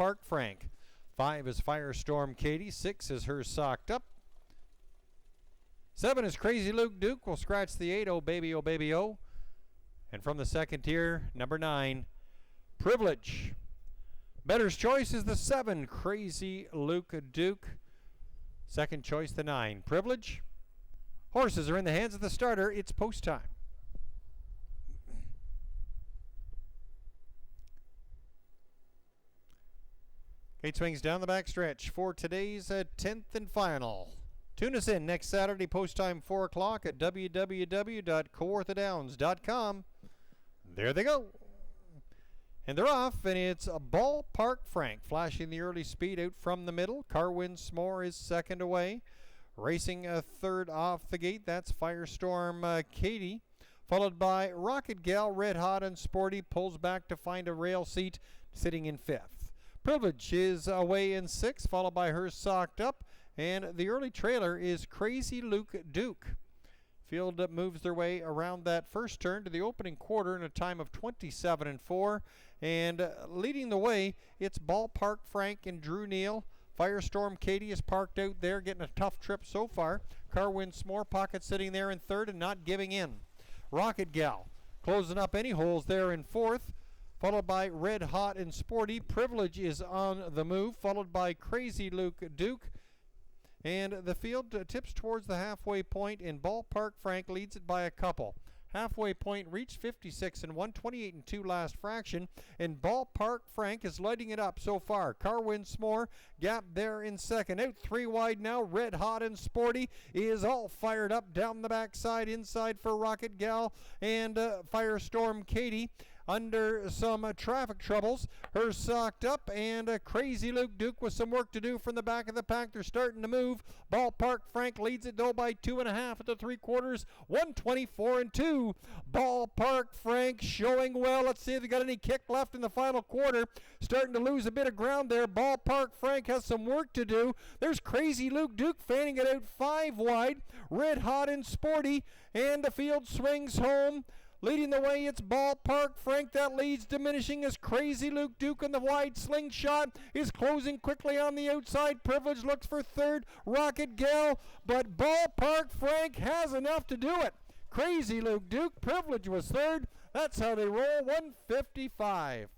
Ballpark Frank. 5 is Firestorm Katie. 6 is Her Socked Up. 7 is Crazy Luke Duke. We'll scratch the 8. Oh baby, oh baby, oh. And from the second tier, number 9, Privilege. Bettor's choice is the 7, Crazy Luke Duke. Second choice, the 9, Privilege. Horses are in the hands of the starter. It's post time. Gate swings down the back stretch for today's 10th and final. Tune us in next Saturday, post time 4 o'clock at www.kawarthadowns.com. There they go. And they're off, and it's a Ballpark Frank flashing the early speed out from the middle. Carwin S'more is second away. Racing a third off the gate, that's Firestorm Katie. Followed by Rocket Gal, Red Hot and Sporty, pulls back to find a rail seat, sitting in 5th. Privilege is away in 6th, followed by Her Socked Up. And the early trailer is Crazy Luke Duke. Field moves their way around that first turn to the opening quarter in a time of 27-4. And leading the way, it's Ballpark Frank and Drew Neal. Firestorm Katie is parked out there, getting a tough trip so far. Carwin S'more pocket sitting there in 3rd and not giving in. Rocket Gal closing up any holes there in 4th. Followed by Red Hot and Sporty. Privilege is on the move, followed by Crazy Luke Duke. And the field tips towards the halfway point, and Ballpark Frank leads it by a couple. Halfway point reached 56-1, 28-2 last fraction, and Ballpark Frank is lighting it up so far. Carwin S'more gap there in second. Out 3 wide now. Red Hot and Sporty is all fired up down the backside, inside for Rocket Gal and Firestorm Katie. Under some traffic troubles, Her Socked Up and Crazy Luke Duke with some work to do from the back of the pack. They're starting to move. Ballpark Frank leads it though by 2.5 at the 3/4, 124-2. Ballpark Frank showing well. Let's see if they got any kick left in the final quarter. Starting to lose a bit of ground there. Ballpark Frank has some work to do. There's Crazy Luke Duke fanning it out 5 wide. Red Hot and Sporty, and the field swings home. Leading the way, it's Ballpark Frank. That leads diminishing as Crazy Luke Duke in the wide slingshot is closing quickly on the outside. Privilege looks for 3rd. Rocket Gal, but Ballpark Frank has enough to do it. Crazy Luke Duke, Privilege was 3rd. That's how they roll, 155.